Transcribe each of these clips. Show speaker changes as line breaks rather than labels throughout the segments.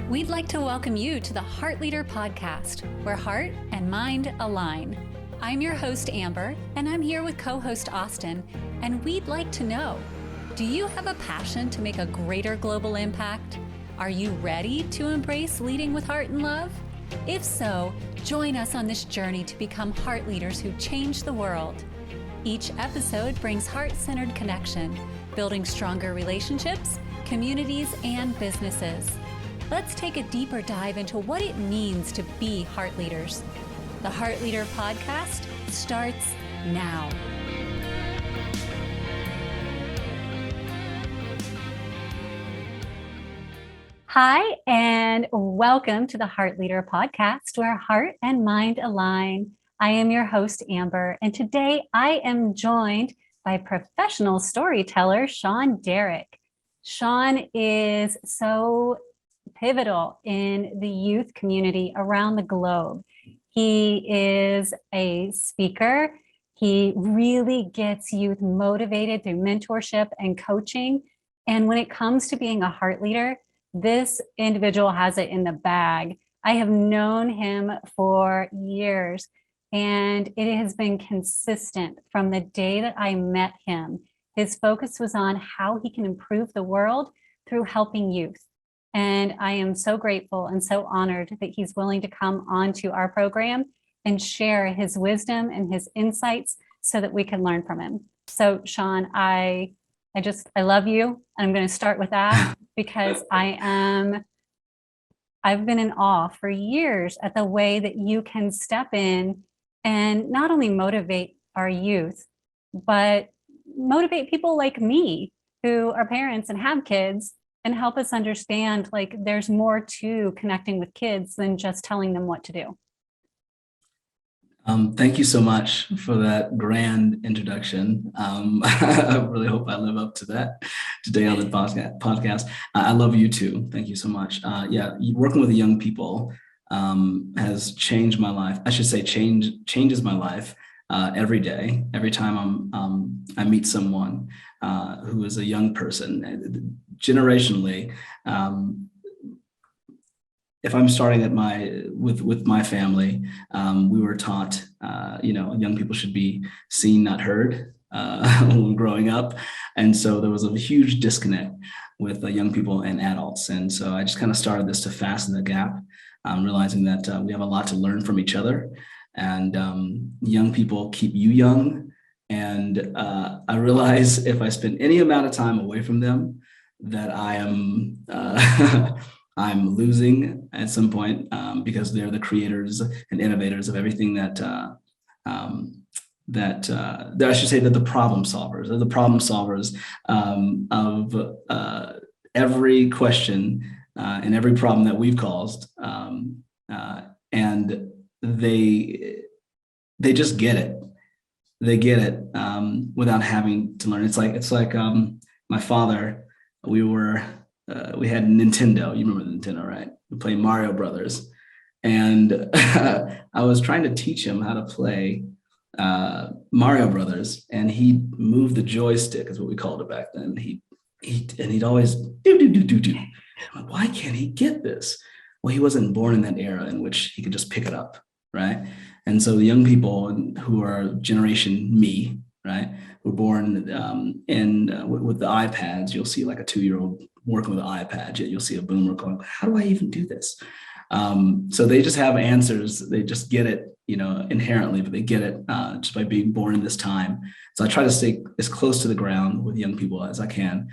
We'd like to welcome you to the Heart Leader Podcast, where heart and mind align. I'm your host, Amber, and I'm here with co-host Austin, and we'd like to know, do you have a passion to make a greater global impact? Are you ready to embrace leading with heart and love? If so, join us on this journey to become heart leaders who change the world. Each episode brings heart-centered connection, building stronger relationships, communities, and businesses. Let's take a deeper dive into what it means to be heart leaders. The Heart Leader Podcast starts now. Hi, and welcome to the Heart Leader Podcast, where heart and mind align. I am your host, Amber, and today I am joined by professional storyteller, Shaun Derik. Shaun is so pivotal in the youth community around the globe. He is a speaker. He really gets youth motivated through mentorship and coaching. And when it comes to being a heart leader, this individual has it in the bag. I have known him for years, and it has been consistent from the day that I met him. His focus was on how he can improve the world through helping youth. And I am so grateful and so honored that he's willing to come onto our program and share his wisdom and his insights so that we can learn from him. So Shaun, I love you. And I'm going to start with that because I've been in awe for years at the way that you can step in and not only motivate our youth, but motivate people like me who are parents and have kids, and help us understand like there's more to connecting with kids than just telling them what to do.
Thank you so much for that grand introduction. I really hope I live up to that today on the podcast. I love you too. Thank you so much. Working with young people has changed my life. I should say changes my life every day. Every time I meet someone who is a young person, generationally. If I'm starting at with my family, we were taught, young people should be seen, not heard, when growing up, and so there was a huge disconnect with young people and adults, and so I just kind of started this to fasten the gap, realizing that we have a lot to learn from each other, and young people keep you young, and I realize if I spend any amount of time away from them, that I am I'm losing at some point because they're the creators and innovators of everything that I should say that the problem solvers. They're the problem solvers of every question and every problem that we've caused, and they just get it. They get it without having to learn. It's like my father. We had Nintendo. You remember Nintendo, right? We played Mario Brothers, and I was trying to teach him how to play Mario Brothers, and he moved the joystick, is what we called it back then. He'd always do. Why can't he get this? Well, he wasn't born in that era in which he could just pick it up, right? And so the young people who are generation me, right, were born with the iPads. You'll see like a 2-year-old working with an iPad, yet you'll see a boomer going, how do I even do this? So they just have answers. They just get it, inherently, but they get it just by being born in this time. So I try to stay as close to the ground with young people as I can,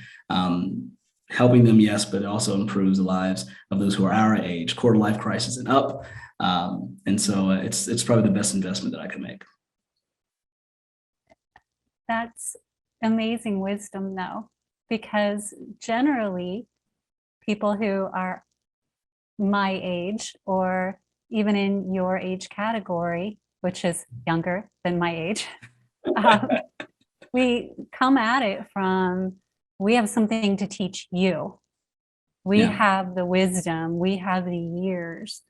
helping them, yes, but it also improves the lives of those who are our age, quarter life crisis and up. And so it's probably the best investment that I can make.
That's amazing wisdom, though, because generally people who are my age or even in your age category, which is younger than my age, we come at it from, we have something to teach you. We have the wisdom, we have the years.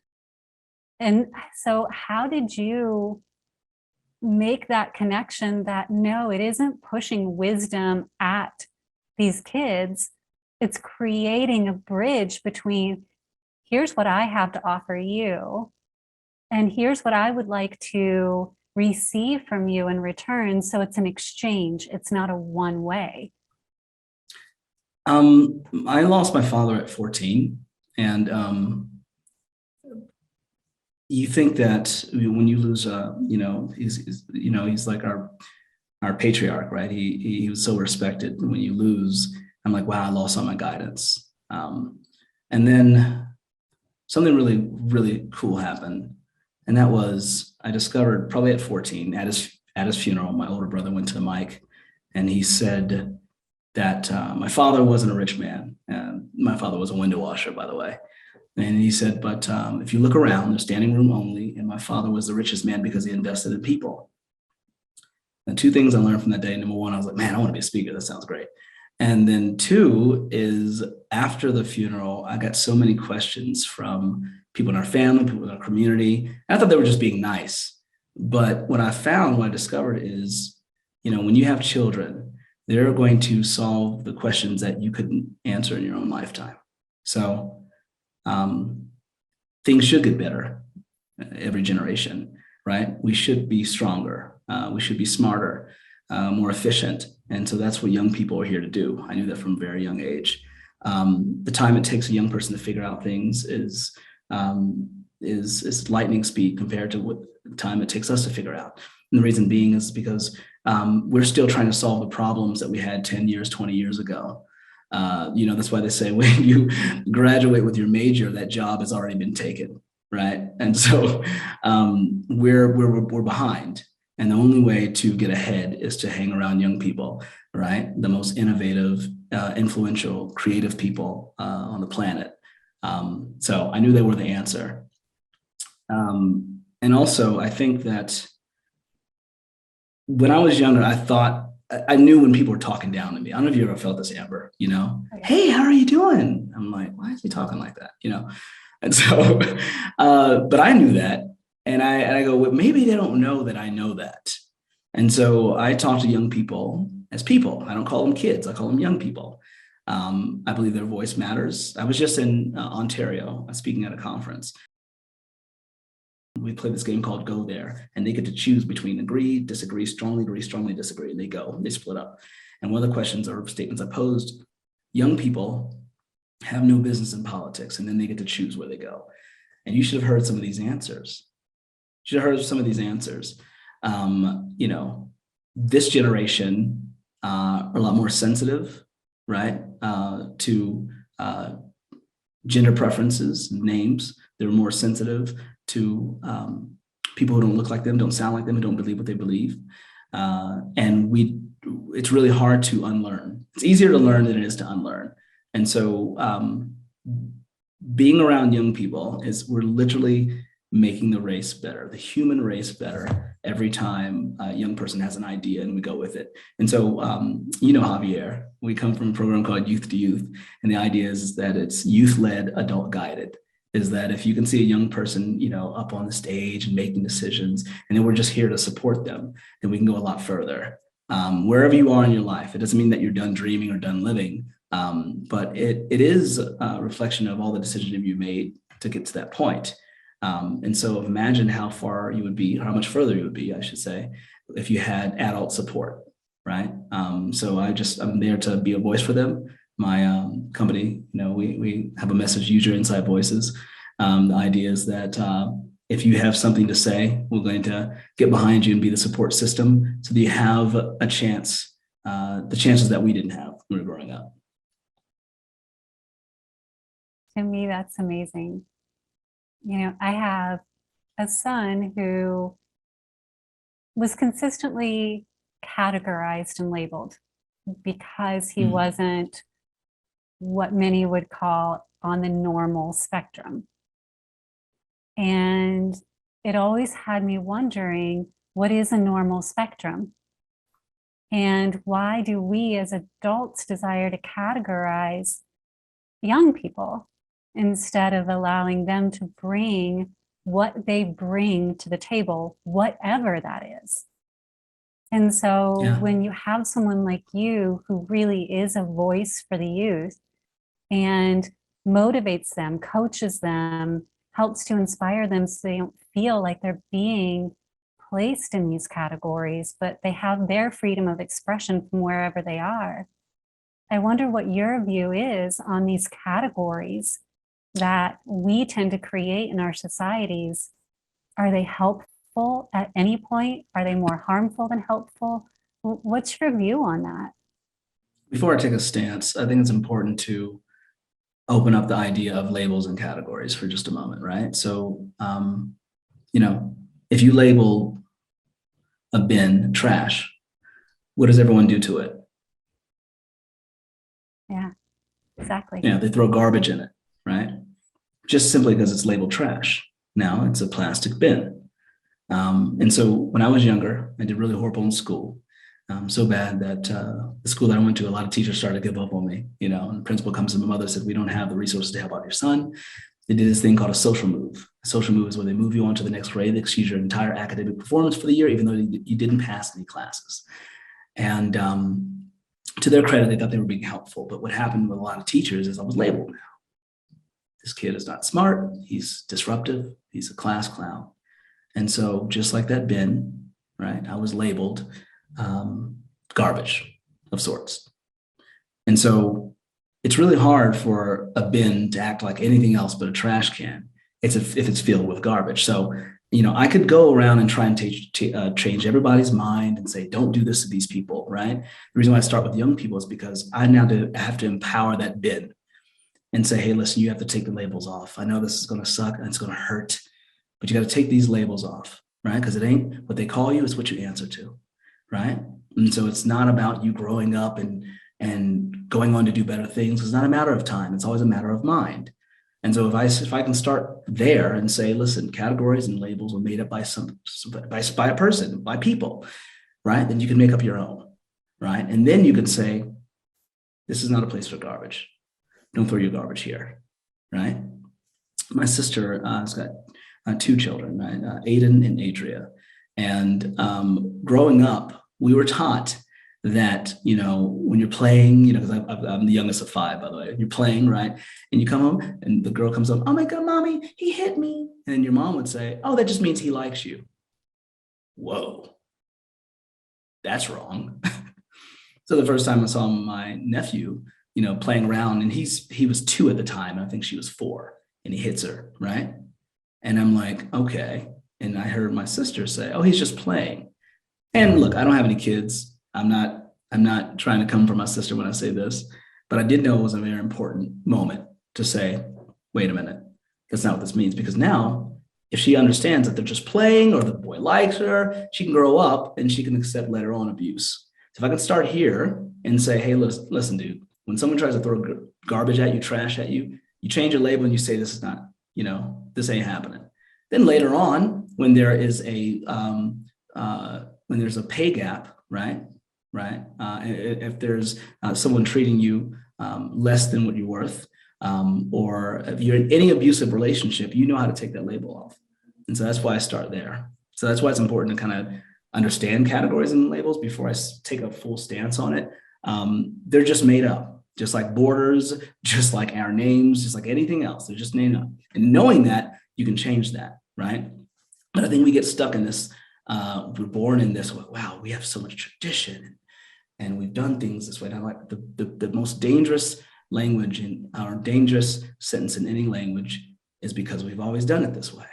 And so how did you make that connection that no, it isn't pushing wisdom at these kids, it's creating a bridge between here's what I have to offer you, and here's what I would like to receive from you in return. So it's an exchange. It's not a one way.
I lost my father at 14, and you think that when you lose, he's like our patriarch, right? He was so respected. When you lose, I'm like, wow, I lost all my guidance. And then something really, really cool happened. And that was, I discovered probably at 14 at his funeral, my older brother went to the mic and he said that my father wasn't a rich man. My father was a window washer, by the way. And he said, but if you look around, there's standing room only. And my father was the richest man because he invested in people. And two things I learned from that day. Number one, I was like, man, I want to be a speaker. That sounds great. And then two is after the funeral, I got so many questions from people in our family, people in our community. I thought they were just being nice. But what I discovered is, when you have children, they're going to solve the questions that you couldn't answer in your own lifetime. So things should get better every generation, right? We should be stronger. We should be smarter, more efficient. And so that's what young people are here to do. I knew that from a very young age. The time it takes a young person to figure out things is lightning speed compared to what time it takes us to figure out. And the reason being is because we're still trying to solve the problems that we had 10 years, 20 years ago. That's why they say when you graduate with your major, that job has already been taken, right? And so we're behind. And the only way to get ahead is to hang around young people, right? The most innovative, influential, creative people on the planet. So I knew they were the answer. And also, I think that when I was younger, I knew when people were talking down to me. I don't know if you ever felt this, Amber, hey, how are you doing? I'm like, why is he talking like that? And so, but I knew that. And I go, well, maybe they don't know that I know that. And so I talk to young people as people. I don't call them kids. I call them young people. I believe their voice matters. I was just in Ontario speaking at a conference. We play this game called Go There, and they get to choose between agree, disagree, strongly disagree, and they split up. And one of the questions or statements I posed, young people have no business in politics, and then they get to choose where they go. And you should have heard some of these answers. This generation are a lot more sensitive, right, to gender preferences, names. They're more sensitive to people who don't look like them, don't sound like them, who don't believe what they believe. It's really hard to unlearn. It's easier to learn than it is to unlearn. And so being around young people we're literally making the race better, the human race better every time a young person has an idea and we go with it. And so, Javier, we come from a program called Youth to Youth. And the idea is that it's youth-led, adult-guided. Is that if you can see a young person, up on the stage and making decisions, and then we're just here to support them, then we can go a lot further. Wherever you are in your life, it doesn't mean that you're done dreaming or done living, but it is a reflection of all the decisions you made to get to that point. And so imagine how far you would be, how much further you would be, I should say, if you had adult support, right? So I'm there to be a voice for them. My company, we have a message, use your inside voices. The idea is that if you have something to say, we're going to get behind you and be the support system so that you have a chance, the chances that we didn't have when we were growing up.
To me, that's amazing. I have a son who was consistently categorized and labeled because he wasn't what many would call on the normal spectrum. And it always had me wondering, what is a normal spectrum? And why do we as adults desire to categorize young people instead of allowing them to bring what they bring to the table, whatever that is? And so when you have someone like you who really is a voice for the youth, and motivates them, coaches them, helps to inspire them so they don't feel like they're being placed in these categories, but they have their freedom of expression from wherever they are. I wonder what your view is on these categories that we tend to create in our societies. Are they helpful at any point? Are they more harmful than helpful? What's your view on that?
Before I take a stance, I think it's important to open up the idea of labels and categories for just a moment, right? So, if you label a bin trash, what does everyone do to it?
Yeah, exactly.
They throw garbage in it, right? Just simply because it's labeled trash. Now it's a plastic bin. And so when I was younger, I did really horrible in school. So bad that the school that I went to, a lot of teachers started to give up on me, and the principal comes to my mother and said, we don't have the resources to help out your son. They did this thing called a social move. A social move is where they move you on to the next grade. They excuse your entire academic performance for the year, even though you didn't pass any classes. And to their credit, they thought they were being helpful. But what happened with a lot of teachers is I was labeled now. This kid is not smart. He's disruptive. He's a class clown. And so just like that bin, right, I was labeled garbage of sorts. And so it's really hard for a bin to act like anything else but a trash can if it's filled with garbage. So, I could go around and try and change everybody's mind and say, don't do this to these people, right? The reason why I start with young people is because I now have to empower that bin and say, hey, listen, you have to take the labels off. I know this is going to suck and it's going to hurt, but you got to take these labels off, right? Because it ain't what they call you, it's what you answer to, right? And so it's not about you growing up and going on to do better things. It's not a matter of time. It's always a matter of mind. And so if I can start there and say, listen, categories and labels were made up by a person, by people, right? Then you can make up your own, right? And then you can say, this is not a place for garbage. Don't throw your garbage here, right? My sister has got two children, right? Aiden and Adria. And growing up, we were taught that, when you're playing, because I'm the youngest of five, by the way, you're playing, right? And you come home and the girl comes up, oh my God, mommy, he hit me. And then your mom would say, oh, that just means he likes you. Whoa, that's wrong. So the first time I saw my nephew, playing around, and he was 2 at the time. I think she was 4, and he hits her, right? And I'm like, okay. And I heard my sister say, oh, he's just playing. And look, I don't have any kids. I'm not trying to come for my sister when I say this, but I did know it was a very important moment to say, wait a minute, that's not what this means. Because now, if she understands that they're just playing or the boy likes her, she can grow up and she can accept later on abuse. So if I can start here and say, hey, listen, dude, when someone tries to throw garbage at you, trash at you, you change your label and you say, this is not, this ain't happening. Then later on, when there is when there's a pay gap, right? If there's someone treating you less than what you're worth, or if you're in any abusive relationship, you know how to take that label off. And so that's why I start there. So that's why it's important to kind of understand categories and labels before I take a full stance on it. They're just made up, just like borders, just like our names, just like anything else. They're just made up. And knowing that, you can change that, right? But I think we get stuck in this. We're born in this, wow, we have so much tradition and we've done things this way. And I like the most dangerous language in our dangerous sentence in any language is because we've always done it this way.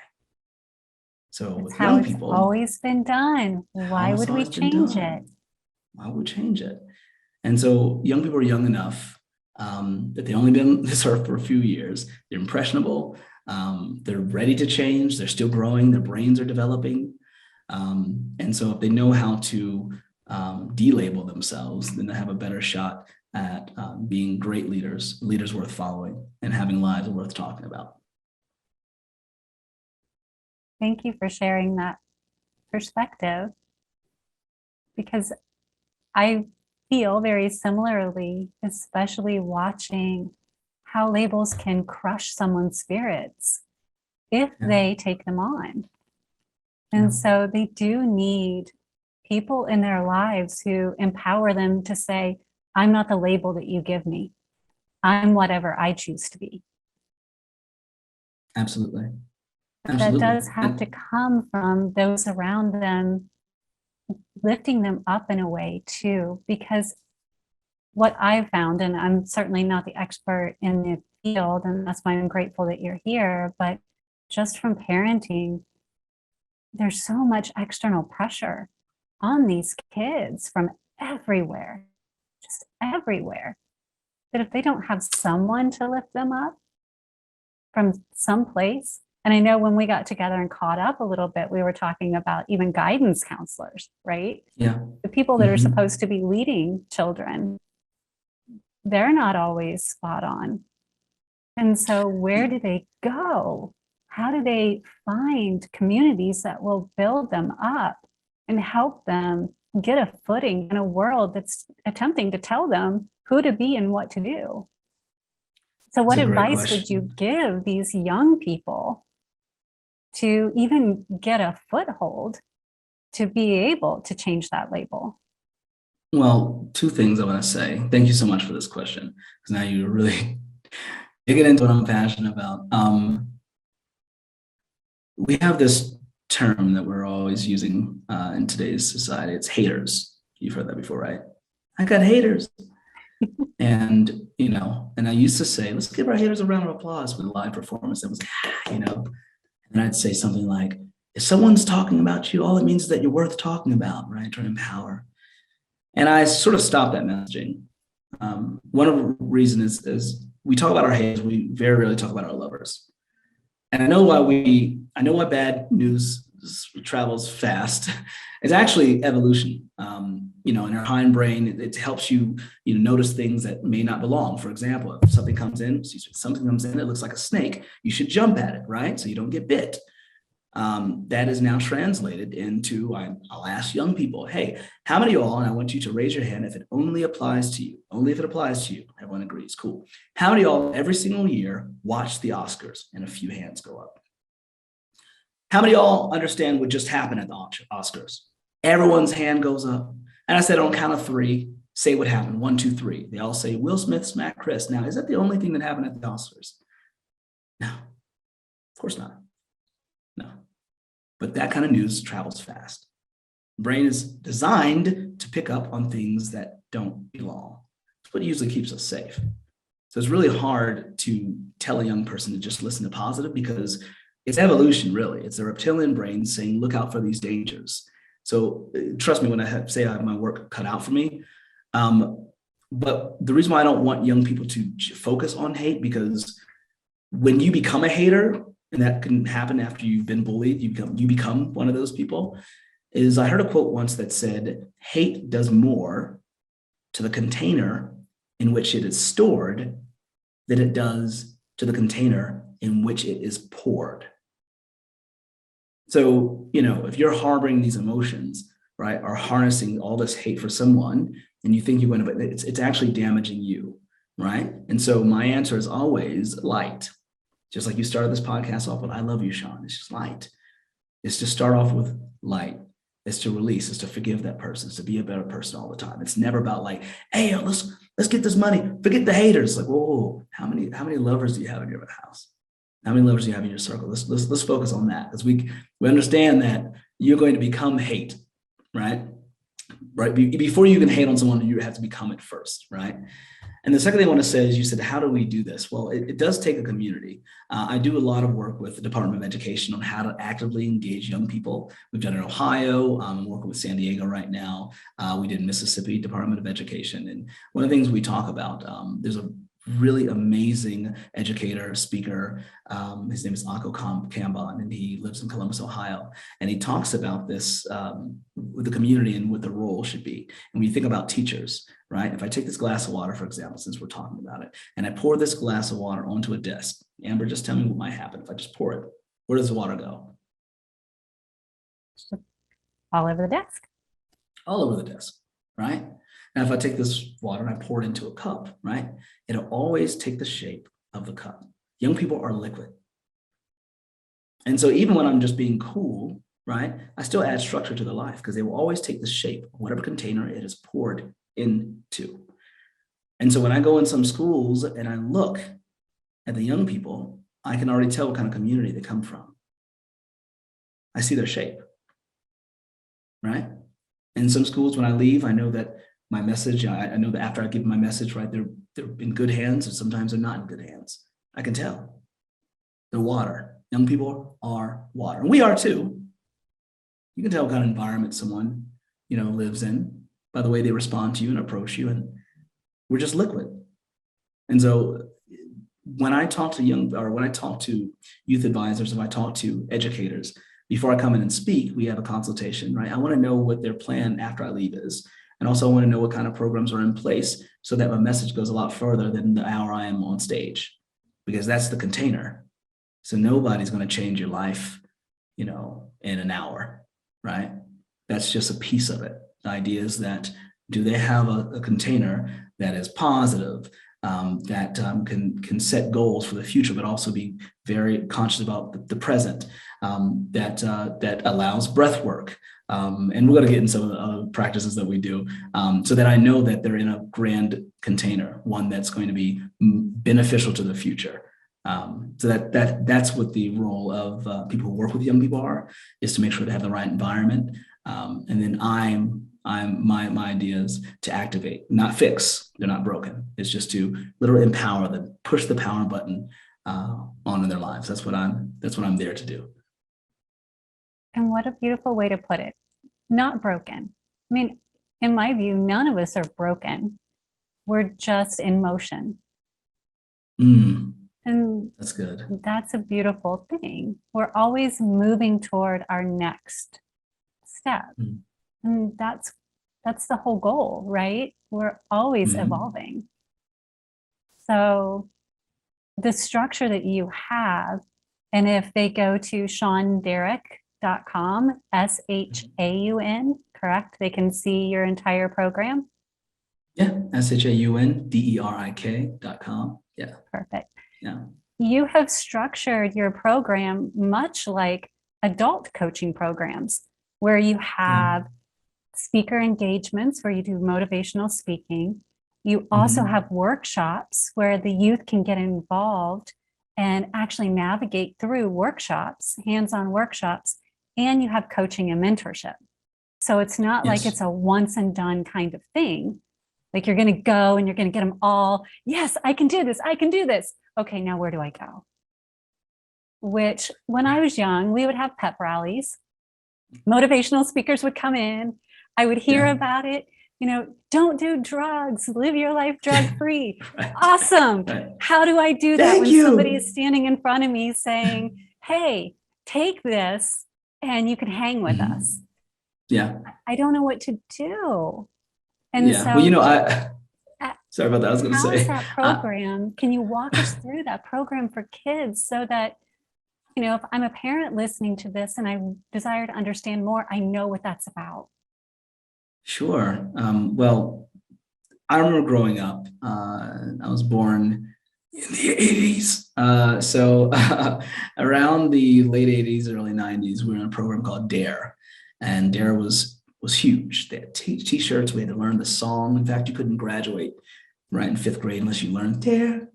So with young people,
it's always been done. Why would we change it?
Why would we change it? And so young people are young enough that they've only been on this earth for a few years. They're impressionable. They're ready to change. They're still growing. Their brains are developing. And so if they know how to delabel themselves, then they have a better shot at being great leaders worth following and having lives worth talking about.
Thank you for sharing that perspective, because I feel very similarly, especially watching how labels can crush someone's spirits if they take them on. And so they do need people in their lives who empower them to say, I'm not the label that you give me. I'm whatever I choose to be.
Absolutely.
But that
Absolutely.
does have to come from those around them, lifting them up in a way too, because what I've found, and I'm certainly not the expert in the field, and that's why I'm grateful that you're here, but just from parenting, there's so much external pressure on these kids from everywhere, just everywhere, that if they don't have someone to lift them up from someplace, and I know when we got together and caught up a little bit, we were talking about even guidance counselors, right?
Yeah.
The people that are
Hmm.
supposed to be leading children, they're not always spot on. And so, where do they go? How do they find communities that will build them up and help them get a footing in a world that's attempting to tell them who to be and what to do? So,
It's
what
a great
advice would you
question.
give these young people to even get a foothold to be able to change that label?
Well, two things I want to say. Thank you so much for this question, because now you're really digging into what I'm passionate about. We have this term that we're always using in today's society. It's haters. You've heard that before, right? I got haters. And, and I used to say, let's give our haters a round of applause for the live performance. That was, and I'd say something like, if someone's talking about you, all it means is that you're worth talking about, right? To empower. And I sort of stopped that messaging. One of the reasons is we talk about our haters, we very rarely talk about our lovers. And I know why bad news travels fast. It's actually evolution. In our hindbrain, it helps you, notice things that may not belong. For example, if something comes in, it looks like a snake, you should jump at it, right? So you don't get bit. That is now translated into, I'll ask young people, hey, how many of y'all, and I want you to raise your hand if it only applies to you, only if it applies to you. Everyone agrees, cool. How many of y'all every single year watch the Oscars? And a few hands go up. How many of y'all understand what just happened at the Oscars? Everyone's hand goes up. And I said on count of three, say what happened. 1, 2, 3. They all say Will Smith smacked Chris. Now, is that the only thing that happened at the Oscars? No, of course not. No. But that kind of news travels fast. Brain is designed to pick up on things that don't belong. It's what usually keeps us safe. So it's really hard to tell a young person to just listen to positive, because it's evolution, really. It's the reptilian brain saying, look out for these dangers. So trust me when say I have my work cut out for me. But the reason why I don't want young people to focus on hate, because when you become a hater, and that can happen after you've been bullied, you become one of those people, is I heard a quote once that said, hate does more to the container in which it is stored than it does to the container in which it is poured. So, if you're harboring these emotions, right, or harnessing all this hate for someone, and you think you're going to, but it's actually damaging you, right? And so my answer is always light. Just like you started this podcast off with, I love you, Shaun. It's just light. It's to start off with light. It's to release. It's to forgive that person. It's to be a better person all the time. It's never about like, hey, let's get this money. Forget the haters. Like, whoa, how many lovers do you have in your house? How many lovers do you have in your circle? Let's focus on that, because we understand that you're going to become hate, right? Right. Before you can hate on someone, you have to become it first, right? And the second thing I want to say is, you said, how do we do this? Well, it does take a community. I do a lot of work with the Department of Education on how to actively engage young people. We've done it in Ohio. I'm working with San Diego right now. We did Mississippi Department of Education. And one of the things we talk about, there's a really amazing educator, speaker. His name is Akko Kamban, and he lives in Columbus, Ohio. And he talks about this with the community and what the role should be. And when you think about teachers, right? If I take this glass of water, for example, since we're talking about it, and I pour this glass of water onto a desk, Amber, just tell me what might happen if I just pour it. Where does the water go?
All over the desk.
All over the desk, right? Now, if I take this water and I pour it into a cup, right, it'll always take the shape of the cup. Young people are liquid. And so even when I'm just being cool, right, I still add structure to their life, because they will always take the shape of whatever container it is poured into. And so when I go in some schools and I look at the young people, I can already tell what kind of community they come from. I see their shape, right? In some schools, when I leave, I know that my message, I know that after I give my message, right, they're in good hands, and sometimes they're not in good hands. I can tell. They're water. Young people are water. And we are too. You can tell what kind of environment someone, lives in by the way they respond to you and approach you. And we're just liquid. And so when I talk to youth advisors, if I talk to educators, before I come in and speak, we have a consultation, right? I want to know what their plan after I leave is. And also I want to know what kind of programs are in place so that my message goes a lot further than the hour I am on stage, because that's the container. So nobody's going to change your life, in an hour, right? That's just a piece of it. The idea is that, do they have a container that is positive, that can set goals for the future, but also be very conscious about the present, that allows breath work. And we're going to get into some of the other practices that we do, so that I know that they're in a grand container, one that's going to be beneficial to the future. So that's what the role of people who work with young people is to make sure they have the right environment. And then my idea is to activate, not fix. They're not broken. It's just to literally empower them, push the power button on in their lives. That's what I'm there to do.
And what a beautiful way to put it. Not broken. I mean, in my view, none of us are broken. We're just in motion. And
that's good.
That's a beautiful thing. We're always moving toward our next step. And that's the whole goal, right? We're always evolving. So the structure that you have, and if they go to shaunderik.com, SHAUN, correct? They can see your entire program.
Yeah, SHAUNDERIK.com. Yeah.
Perfect.
Yeah.
You have structured your program much like adult coaching programs, where you have speaker engagements where you do motivational speaking. You also have workshops where the youth can get involved and actually navigate through workshops, hands-on workshops, and you have coaching and mentorship. So it's not like it's a once and done kind of thing. Like you're going to go and you're going to get them all. Yes, I can do this. I can do this. Okay, now where do I go? Which when I was young, we would have pep rallies. Motivational speakers would come in. I would hear about it. Don't do drugs, live your life drug-free. Right. Awesome. Right. How do I do that when somebody is standing in front of me saying, hey, take this and you can hang with us?
Yeah.
I don't know what to do. And so,
sorry about that. I was going to say,
how is that program? Can you walk us through that program for kids so that, if I'm a parent listening to this and I desire to understand more, I know what that's about?
Sure. Well, I remember growing up. I was born in the 80s. So around the late 80s, early 90s, we were in a program called DARE. And DARE was huge. They had t-shirts. We had to learn the song. In fact, you couldn't graduate right in 5th grade unless you learned DARE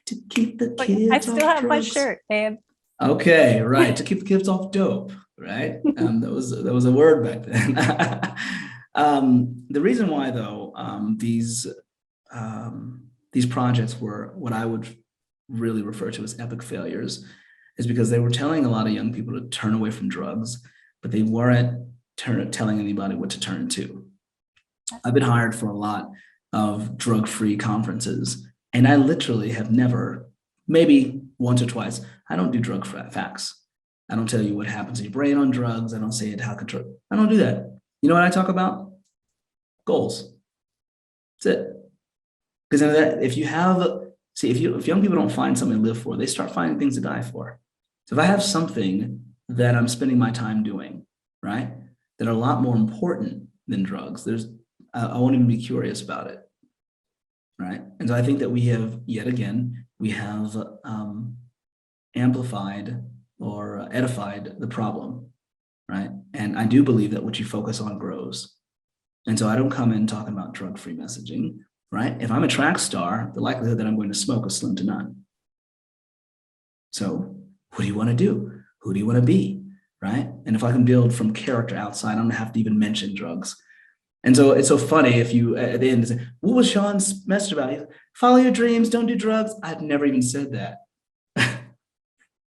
to keep the kids off drugs. I still have my shirt, babe. Okay, right. To keep the kids off dope, right? That was a word back then. The reason why, though, these projects were what I would really refer to as epic failures is because they were telling a lot of young people to turn away from drugs, but they weren't telling anybody what to turn to. I've been hired for a lot of drug-free conferences, and I literally have never, maybe once or twice, I don't do drug facts. I don't tell you what happens in your brain on drugs. I don't say it how control. I don't do that. You know what I talk about? Goals. That's it. Because if young people don't find something to live for, they start finding things to die for. So if I have something that I'm spending my time doing, right, that are a lot more important than drugs, I won't even be curious about it, right? And so I think that we have, yet again, amplified or edified the problem, right? And I do believe that what you focus on grows. And so I don't come in talking about drug-free messaging, right? If I'm a track star, the likelihood that I'm going to smoke is slim to none. So what do you want to do? Who do you want to be? Right? And if I can build from character outside, I don't have to even mention drugs. And so it's so funny if you at the end say, what was Shaun's message about? Follow your dreams, don't do drugs. I've never even said that.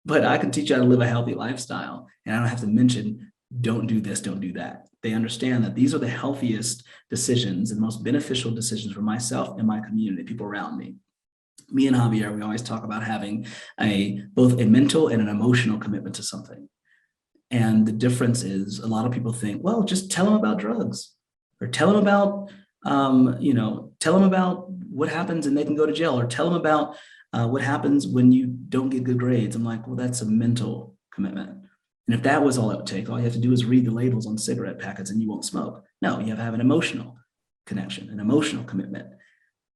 But I can teach you how to live a healthy lifestyle. And I don't have to mention, don't do this, don't do that. They understand that these are the healthiest decisions and most beneficial decisions for myself and my community, people around me. Me and Javier, we always talk about having both a mental and an emotional commitment to something. And the difference is a lot of people think, well, just tell them about drugs or tell them about, tell them about what happens and they can go to jail, or tell them about what happens when you don't get good grades. I'm like, well, that's a mental commitment. And if that was all it would take, all you have to do is read the labels on cigarette packets and you won't smoke. No, you have to have an emotional connection, an emotional commitment.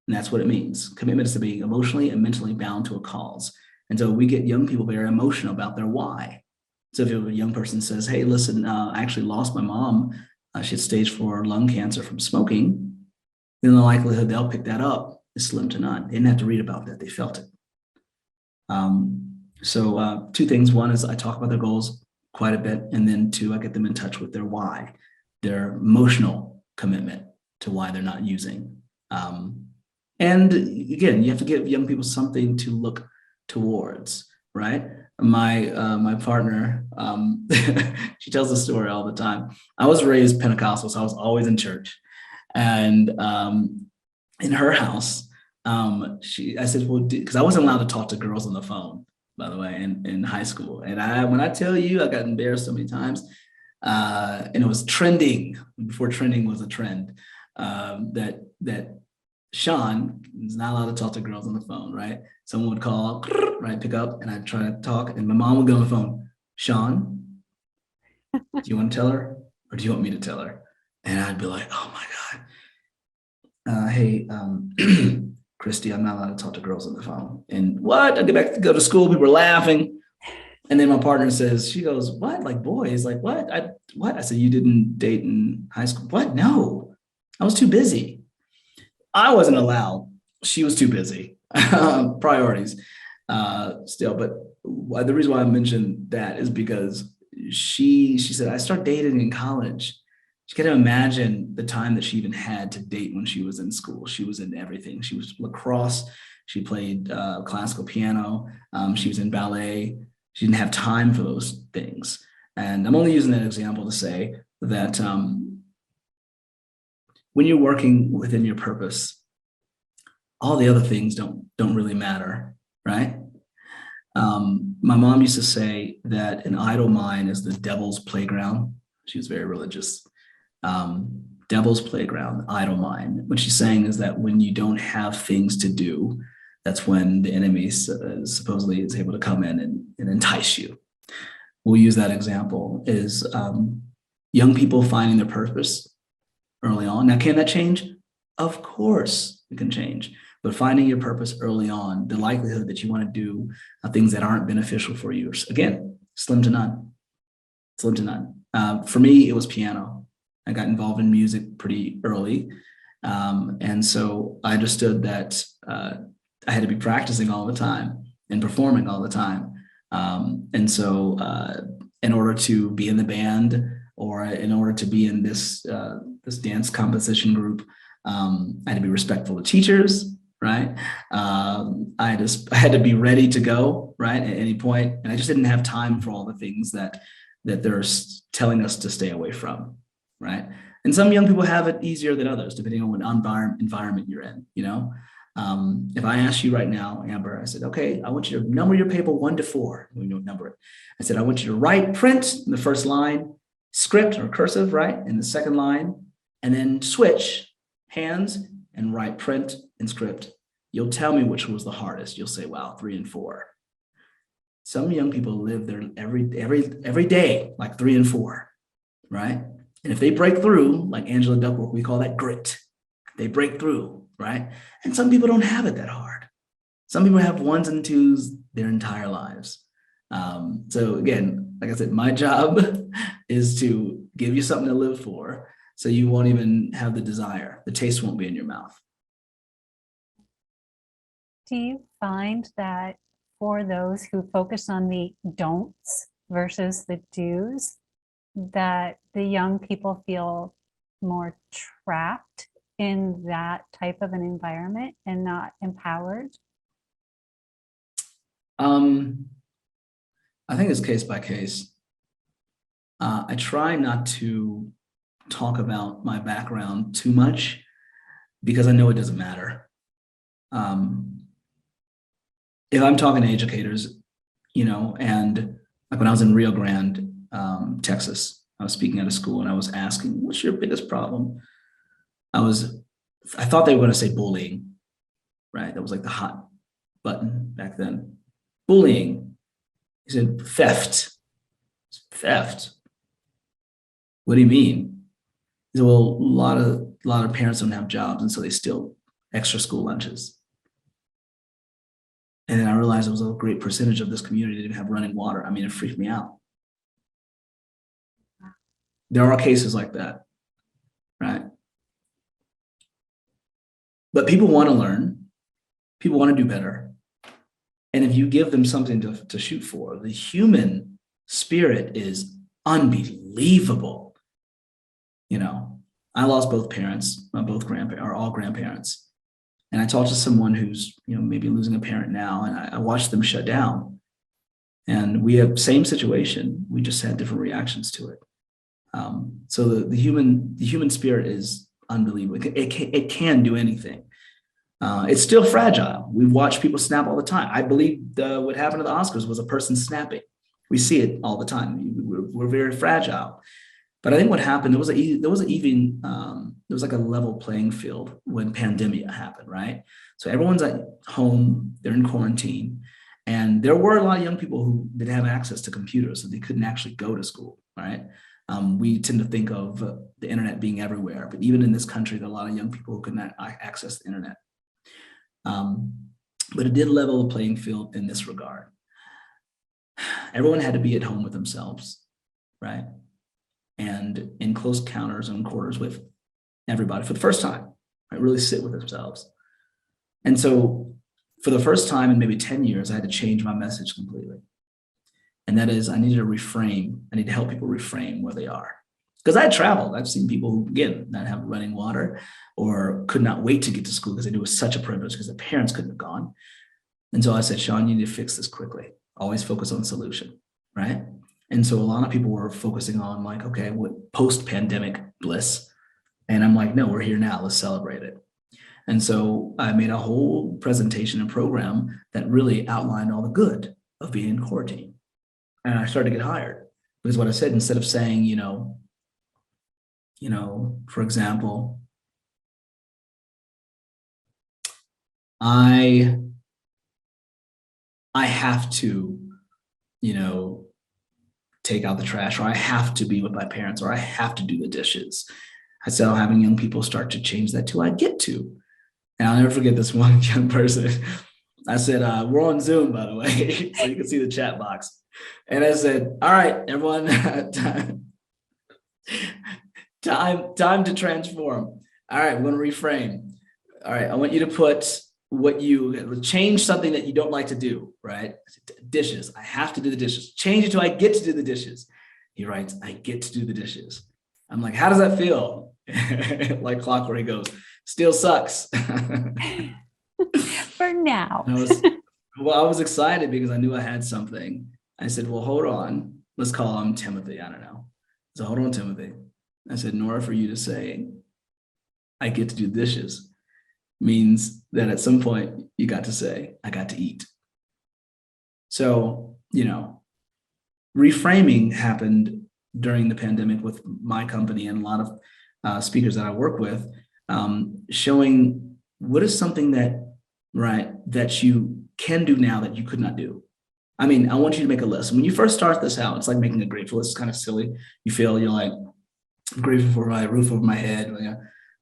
And that's what it means. Commitment is to be emotionally and mentally bound to a cause. And so we get young people very emotional about their why. So if a young person says, hey, listen, I actually lost my mom. She had stage 4 lung cancer from smoking, then the likelihood they'll pick that up is slim to none. They didn't have to read about that. They felt it. So 2 things. One is I talk about their goals quite a bit. And then 2, I get them in touch with their why, their emotional commitment to why they're not using. And again, you have to give young people something to look towards, right? My partner, she tells the story all the time. I was raised Pentecostal, so I was always in church. And in her house, I said, well, because I wasn't allowed to talk to girls on the phone, by the way, in high school. And when I tell you, I got embarrassed so many times. And it was trending before trending was a trend, that Shaun is not allowed to talk to girls on the phone, right? Someone would call, right, pick up, and I'd try to talk, and my mom would go on the phone. Shaun, do you want to tell her, or do you want me to tell her? And I'd be like, oh my God. Hey, Christy, I'm not allowed to talk to girls on the phone. And what? I get back to go to school, people were laughing. And then my partner says, she goes, what? Like boys? Like what? I said, you didn't date in high school? What? No, I was too busy. I wasn't allowed. She was too busy. Priorities still. But the reason why I mentioned that is because she said, I started dating in college. She can't imagine the time that she even had to date when she was in school. She was in everything. She was lacrosse. She played classical piano. She was in ballet. She didn't have time for those things. And I'm only using that example to say that when you're working within your purpose, all the other things don't really matter, right? My mom used to say that an idle mind is the devil's playground. She was very religious. Devil's playground, idle mind. What she's saying is that when you don't have things to do, that's when the enemy supposedly is able to come in and entice you. We'll use that example is young people finding their purpose early on. Now, can that change? Of course it can change. But finding your purpose early on, the likelihood that you want to do things that aren't beneficial for you, again, slim to none. Slim to none. For me, it was piano. I got involved in music pretty early. And so I understood that I had to be practicing all the time and performing all the time. And so in order to be in the band or in order to be in this dance composition group, I had to be respectful of teachers, right? I had to be ready to go, right, at any point. And I just didn't have time for all the things that they're telling us to stay away from, right? And some young people have it easier than others, depending on what environment you're in, you know? If I ask you right now, Amber, I said, okay, I want you to number your paper 1 to 4. We don't number it. I said, I want you to write print in the first line, script or cursive, right, in the second line, and then switch hands and write print and script. You'll tell me which was the hardest. You'll say, wow, 3 and 4. Some young people live there every day, like 3 and 4, right? And if they break through, like Angela Duckworth, we call that grit. They break through, right? And some people don't have it that hard. Some people have 1s and 2s their entire lives. So again, like I said, my job is to give you something to live for so you won't even have the desire. The taste won't be in your mouth.
Do you find that for those who focus on the don'ts versus the do's, that the young people feel more trapped in that type of an environment and not empowered?
I think it's case by case. I try not to talk about my background too much because I know it doesn't matter. If I'm talking to educators, and like when I was in Rio Grande, Texas, I was speaking at a school and I was asking, what's your biggest problem? I thought they were going to say bullying, right? That was like the hot button back then. Bullying. He said, theft. Theft. What do you mean? He said, well, a lot of parents don't have jobs, and so they steal extra school lunches. And then I realized it was a great percentage of this community that didn't have running water. I mean, it freaked me out. There are cases like that, right? But people want to learn. People want to do better. And if you give them something to shoot for, the human spirit is unbelievable. I lost both parents, both grandparents, or all grandparents. And I talked to someone who's, maybe losing a parent now, and I watched them shut down. And we have same situation. We just had different reactions to it. So the human spirit is unbelievable. It can do anything. It's still fragile. We watch people snap all the time. I believe what happened to the Oscars was a person snapping. We see it all the time. We're very fragile. But I think what happened, there was like a level playing field when pandemic happened, right? So everyone's at home, they're in quarantine, and there were a lot of young people who didn't have access to computers, so they couldn't actually go to school, right? We tend to think of the internet being everywhere, but even in this country, there are a lot of young people who could not access the internet. But it did level the playing field in this regard. Everyone had to be at home with themselves, right? And in close encounters and quarters with everybody for the first time, right? Really sit with themselves. And so for the first time in maybe 10 years, I had to change my message completely. And that is, I needed to reframe. I need to help people reframe where they are. Because I had traveled. I've seen people who, again, not have running water or could not wait to get to school because they knew it was such a privilege because their parents couldn't have gone. And so I said, Shaun, you need to fix this quickly. Always focus on the solution, right? And so a lot of people were focusing on like, okay, what post-pandemic bliss? And I'm like, no, we're here now. Let's celebrate it. And so I made a whole presentation and program that really outlined all the good of being in quarantine. And I started to get hired because what I said, instead of saying, for example, I have to, take out the trash, or I have to be with my parents, or I have to do the dishes. I started having young people start to change that to I get to. And I'll never forget this one young person. I said, we're on Zoom, by the way, so you can see the chat box. And I said, all right, everyone, time to transform. All right, we're going to reframe. All right, I want you to put change something that you don't like to do, right? Dishes. I have to do the dishes. Change it to I get to do the dishes. He writes, I get to do the dishes. I'm like, how does that feel? Like clockwork, he goes, still sucks.
For now.
I was excited because I knew I had something. I said, well, hold on. Let's call him Timothy. I don't know. So hold on, Timothy. I said, in order for you to say, I get to do dishes, means that at some point you got to say, I got to eat. So, reframing happened during the pandemic with my company and a lot of speakers that I work with, showing what is something that you can do now that you could not do. I mean, I want you to make a list. When you first start this out, it's like making a grateful list. It's kind of silly. You're like, I'm grateful for my roof over my head.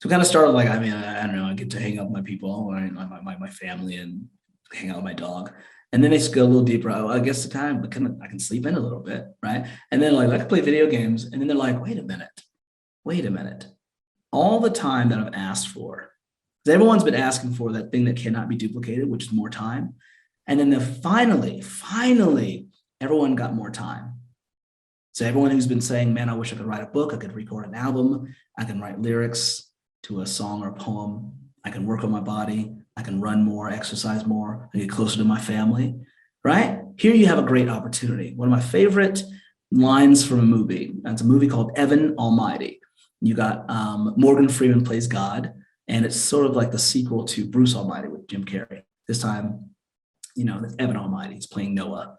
So kind of started like, I don't know, I get to hang out with my people, my family, and hang out with my dog. And then they just go a little deeper. I guess I can sleep in a little bit, right? And then I can play video games. And then they're like, wait a minute. All the time that I've asked for, because everyone's been asking for that thing that cannot be duplicated, which is more time. And then finally, everyone got more time. So everyone who's been saying, man, I wish I could write a book, I could record an album, I can write lyrics to a song or a poem, I can work on my body, I can run more, exercise more, I get closer to my family, right? Here you have a great opportunity. One of my favorite lines from a movie, it's a movie called Evan Almighty. You got Morgan Freeman plays God, and it's sort of like the sequel to Bruce Almighty with Jim Carrey. This time, Evan Almighty is playing Noah,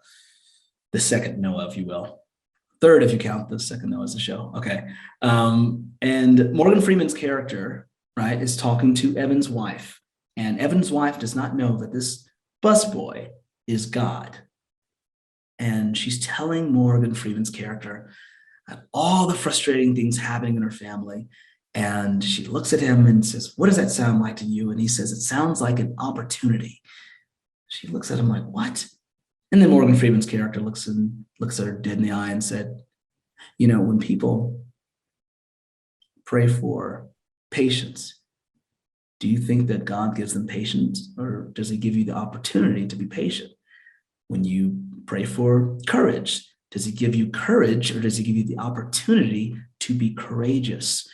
the second Noah, if you will. Third, if you count the second Noah as a show. Okay. And Morgan Freeman's character, right, is talking to Evan's wife. And Evan's wife does not know that this busboy is God. And she's telling Morgan Freeman's character all the frustrating things happening in her family. And she looks at him and says, what does that sound like to you? And he says, it sounds like an opportunity. She looks at him like, what? And then Morgan Freeman's character looks at her dead in the eye and said, when people pray for patience, do you think that God gives them patience, or does he give you the opportunity to be patient? When you pray for courage, does he give you courage, or does he give you the opportunity to be courageous?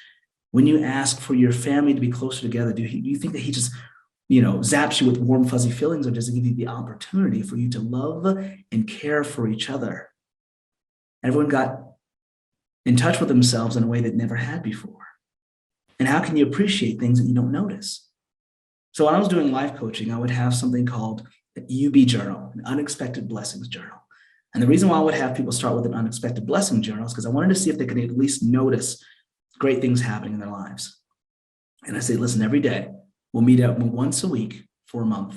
When you ask for your family to be closer together, do you think that he just zaps you with warm, fuzzy feelings, or does it give you the opportunity for you to love and care for each other? Everyone got in touch with themselves in a way that never had before. And how can you appreciate things that you don't notice? So when I was doing life coaching, I would have something called an UB journal, an unexpected blessings journal. And the reason why I would have people start with an unexpected blessing journal is because I wanted to see if they could at least notice great things happening in their lives. And I say, listen, every day, we'll meet up once a week for a month,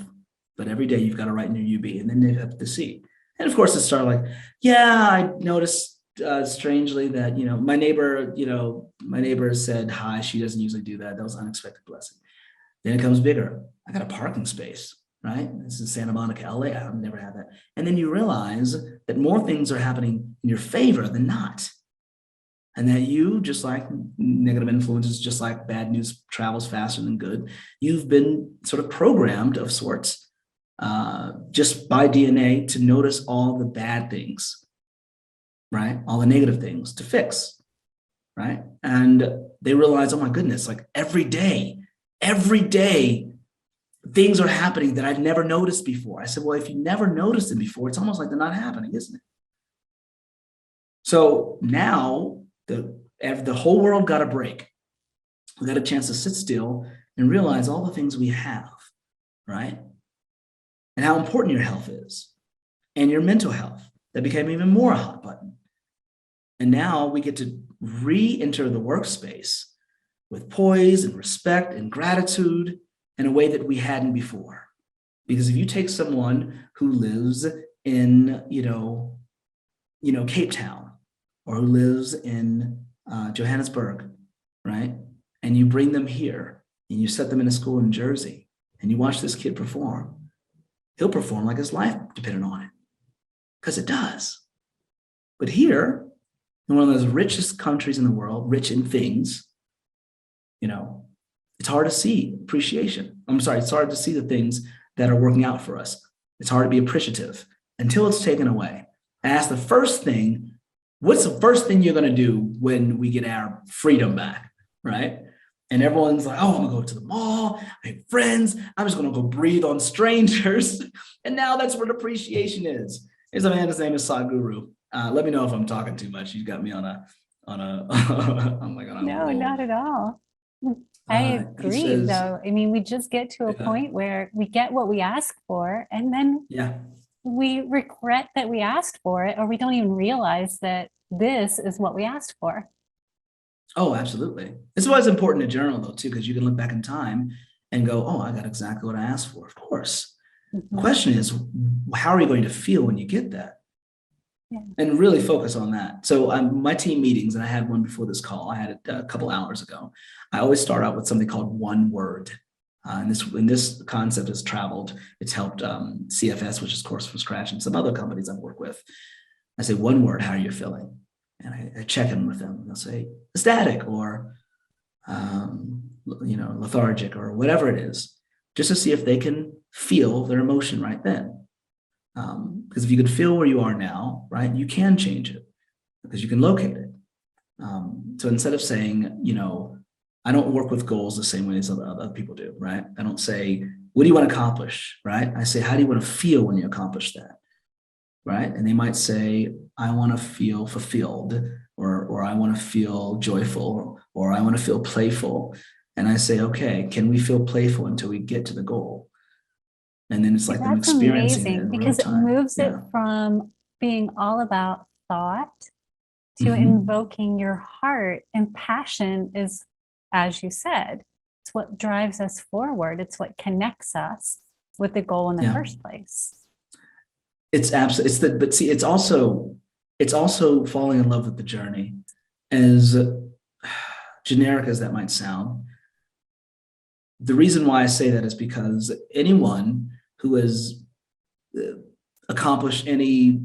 but every day you've got to write in your UB, and then they have to see. And of course, it started like, yeah, I noticed strangely that, my neighbor said hi. She doesn't usually do that. That was an unexpected blessing. Then it comes bigger. I got a parking space, right? This is Santa Monica, LA. I've never had that. And then you realize that more things are happening in your favor than not. And that you, just like negative influences, just like bad news travels faster than good, you've been sort of programmed of sorts just by DNA to notice all the bad things, right? All the negative things to fix, right? And they realize, oh my goodness, like every day, things are happening that I've never noticed before. I said, well, if you never noticed them before, it's almost like they're not happening, isn't it? So now, the whole world got a break. We got a chance to sit still and realize all the things we have, right? And how important your health is, and your mental health. That became even more a hot button. And now we get to re-enter the workspace with poise and respect and gratitude in a way that we hadn't before. Because if you take someone who lives in, Cape Town, or who lives in Johannesburg, right? And you bring them here and you set them in a school in Jersey and you watch this kid perform, he'll perform like his life depended on it, because it does. But here, in one of those richest countries in the world, rich in things, it's hard to see appreciation. It's hard to see the things that are working out for us. It's hard to be appreciative until it's taken away. And that's the first thing. What's the first thing you're going to do when we get our freedom back, right? And everyone's like, oh, I'm going to go to the mall. I have friends. I'm just going to go breathe on strangers. And now that's what appreciation is. There's a man, his name is Sadhguru. Let me know if I'm talking too much. You got me on a I'm like on a
No,
roll.
not at all. I
He
agree,
says,
though. I mean, we just get to a point where we get what we ask for, and then
yeah.
we regret that we asked for it, or we don't even realize that this is what we asked for.
Oh, absolutely. This is why it's important to journal, though, too, because you can look back in time and go, oh, I got exactly what I asked for. Of course. The question is, how are you going to feel when you get that? Yeah. And really focus on that. So my team meetings, and I had one before this call, I had it a couple hours ago. I always start out with something called one word. And this concept has traveled. It's helped CFS, which is Course from Scratch, and some other companies I've worked with. I say, one word, how are you feeling? And I check in with them. They'll say ecstatic or, lethargic or whatever it is, just to see if they can feel their emotion right then. Because if you could feel where you are now, right, you can change it because you can locate it. So instead of saying, I don't work with goals the same way as other people do, right? I don't say, what do you want to accomplish, right? I say, how do you want to feel when you accomplish that, right? And they might say, I want to feel fulfilled, or I want to feel joyful, or I want to feel playful. And I say, okay, can we feel playful until we get to the goal? And then it's like them
That's
experiencing it
amazing
in real
because it
time.
moves it
Yeah.
from being all about thought to
Mm-hmm.
invoking your heart. And passion is, as you said, it's what drives us forward. It's what connects us with the goal in the
Yeah.
first place.
It's absolutely, but see, it's also falling in love with the journey. As generic as that might sound, the reason why I say that is because anyone who has accomplished any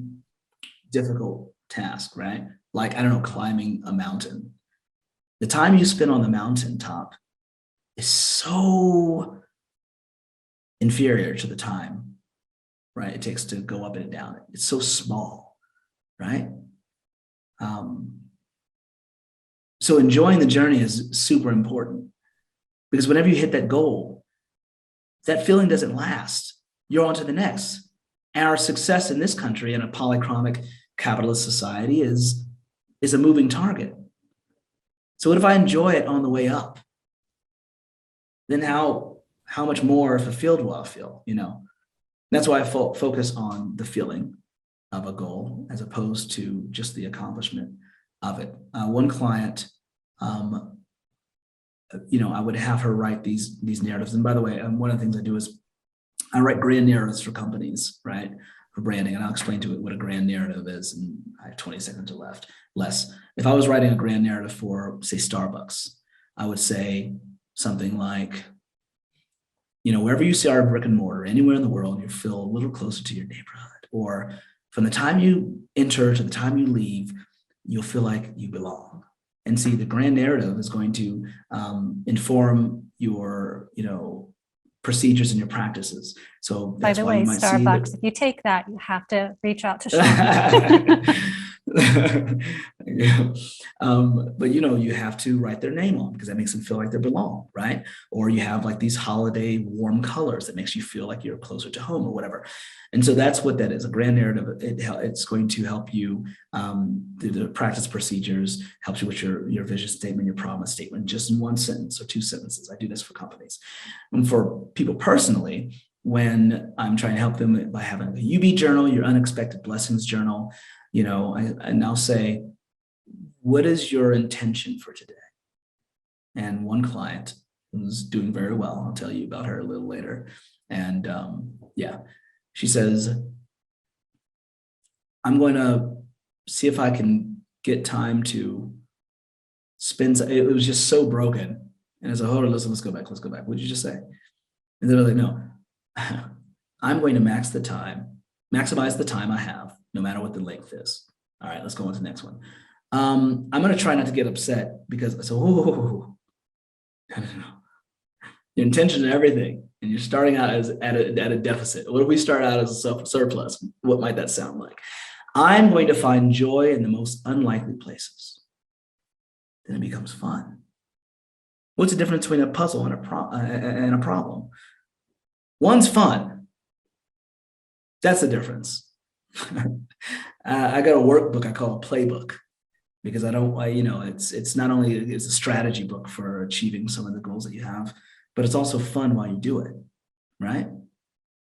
difficult task, right? Like, I don't know, climbing a mountain, the time you spend on the mountaintop is so inferior to the time, right, it takes to go up and down. It's so small, right? So enjoying the journey is super important, because whenever you hit that goal, that feeling doesn't last. You're on to the next. And our success in this country, in a polychromic capitalist society, is a moving target. So what if I enjoy it on the way up? Then how much more fulfilled will I feel? That's why I focus on the feeling of a goal as opposed to just the accomplishment of it. One client, I would have her write these narratives. And by the way, one of the things I do is I write grand narratives for companies, right, for branding, and I'll explain to it what a grand narrative is. And I have 20 seconds left, less. If I was writing a grand narrative for, say, Starbucks, I would say something like, wherever you see our brick and mortar, anywhere in the world, you feel a little closer to your neighborhood. Or from the time you enter to the time you leave, you'll feel like you belong. And see, the grand narrative is going to inform your, procedures and your practices. So
By
that's
the
why
way,
you might see
Starbucks,
that.
if you take that, you have to reach out to Shaun.
Yeah. But you have to write their name on, because that makes them feel like they belong, right? Or you have like these holiday warm colors that makes you feel like you're closer to home or whatever. And so that's what that is. A grand narrative. It's going to help you the practice procedures, helps you with your vision statement, your promise statement, just in one sentence or two sentences. I do this for companies. And for people personally, when I'm trying to help them by having a UB journal, your unexpected blessings journal, I now say, what is your intention for today? And one client who's doing very well, I'll tell you about her a little later. And she says, I'm going to see if I can get time to spend. It was just so broken. And as a hold on, let's go back. What did you just say? And they're like, no, I'm going to maximize the time I have, no matter what the length is. All right, let's go on to the next one. I'm going to try not to get upset, because no. Your intention and everything, and you're starting out as at a deficit. What if we start out as a surplus? What might that sound like? I'm going to find joy in the most unlikely places. Then it becomes fun. What's the difference between a puzzle and a problem? One's fun. That's the difference. I got a workbook I call a playbook, because it's not only it's a strategy book for achieving some of the goals that you have, but it's also fun while you do it, right?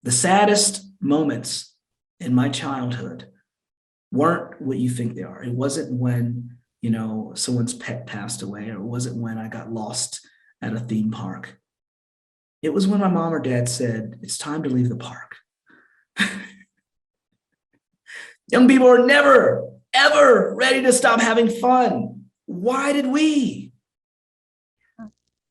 The saddest moments in my childhood weren't what you think they are. It wasn't when, someone's pet passed away, or it wasn't when I got lost at a theme park. It was when my mom or dad said, it's time to leave the park. Young people are never, ever ready to stop having fun. Why did we?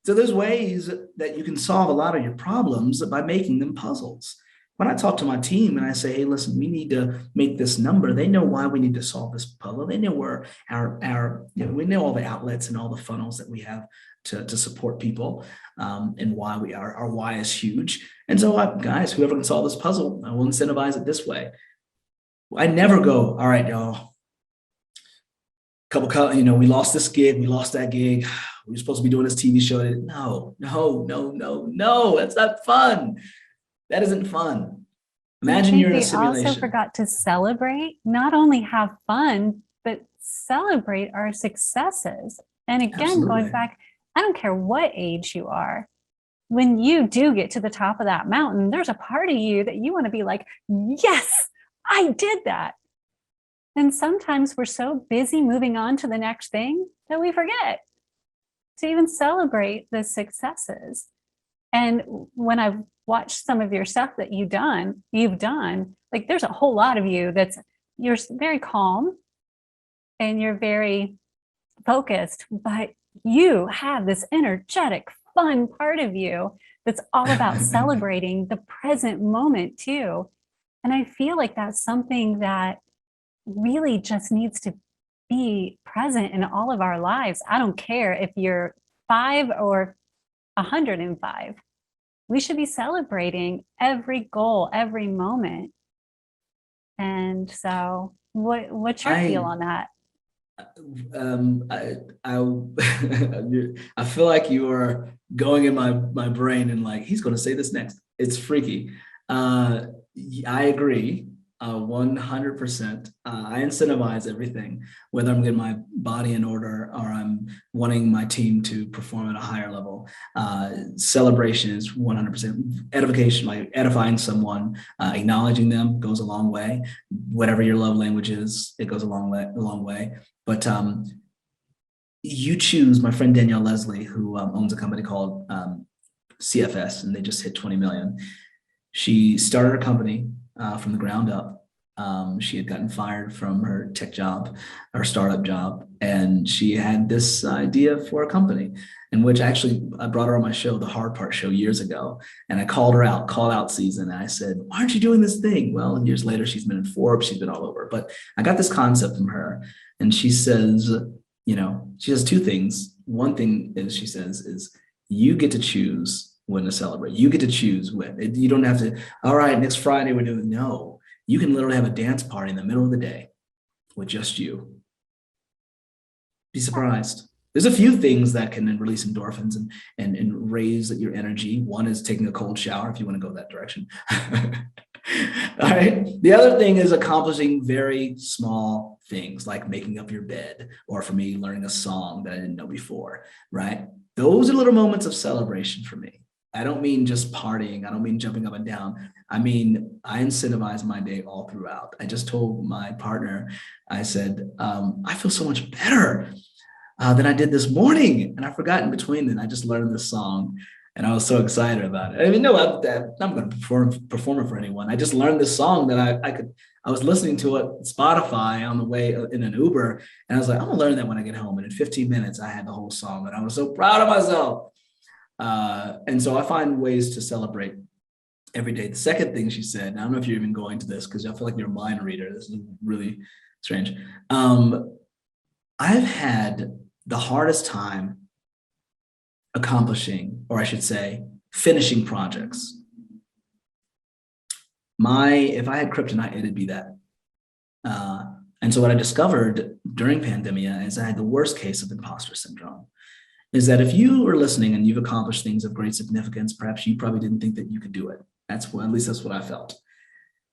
So there's ways that you can solve a lot of your problems by making them puzzles. When I talk to my team and I say, hey, listen, we need to make this number, they know why we need to solve this puzzle. They know where we know all the outlets and all the funnels that we have to support people, and why we are. Our why is huge. And so, guys, whoever can solve this puzzle, I will incentivize it this way. I never go, all right, y'all. We lost this gig, we lost that gig. We were supposed to be doing this TV show. No, that's not fun. That isn't fun. Imagine you're in a simulation.
We also forgot to celebrate, not only have fun, but celebrate our successes. And again,
Absolutely.
Going back, I don't care what age you are. When you do get to the top of that mountain, there's a part of you that you want to be like, yes, I did that. And sometimes we're so busy moving on to the next thing that we forget to even celebrate the successes. And when I've watched some of your stuff that you've done, like there's a whole lot of you you're very calm and you're very focused, but you have this energetic, fun part of you that's all about celebrating the present moment too. And I feel like that's something that really just needs to be present in all of our lives. I don't care if you're 5 or 105. We should be celebrating every goal, every moment. And so what's your feel on that?
I feel like you are going in my brain and like, he's going to say this next. It's freaky. I agree. 100%. I incentivize everything, whether I'm getting my body in order or I'm wanting my team to perform at a higher level. Celebration is 100%. Edification, like edifying someone, acknowledging them goes a long way. Whatever your love language is, it goes a long way. But you choose. My friend Danielle Leslie, who owns a company called CFS, and they just hit 20 million. She started her company from the ground up. She had gotten fired from her tech job, her startup job, and she had this idea for a company in which actually I brought her on my show, the Hard Part Show, years ago. And I called her out, call out season. And I said, why aren't you doing this thing? Well, years later, she's been in Forbes, she's been all over. But I got this concept from her. And she says, she has two things. One thing is she says is you get to choose when to celebrate. You get to choose when. You don't have to, all right, next Friday we're doing, no. You can literally have a dance party in the middle of the day with just you. Be surprised. There's a few things that can release endorphins and raise your energy. One is taking a cold shower if you want to go that direction. All right. The other thing is accomplishing very small things like making up your bed, or for me, learning a song that I didn't know before, right? Those are little moments of celebration for me. I don't mean just partying. I don't mean jumping up and down. I mean, I incentivize my day all throughout. I just told my partner, I said, I feel so much better than I did this morning. And I forgot in between then, I just learned this song and I was so excited about it. I mean, no, I'm not going to perform it for anyone. I just learned this song that I was listening to it Spotify on the way in an Uber. And I was like, I'm gonna learn that when I get home. And in 15 minutes, I had the whole song and I was so proud of myself. And so I find ways to celebrate every day. The second thing she said, and I don't know if you're even going to this because I feel like you're a mind reader. This is really strange. I've had the hardest time accomplishing, or I should say, finishing projects. If I had kryptonite, it'd be that. And so what I discovered during pandemia is I had the worst case of imposter syndrome. Is that if you are listening and you've accomplished things of great significance, perhaps you probably didn't think that you could do it. At least that's what I felt.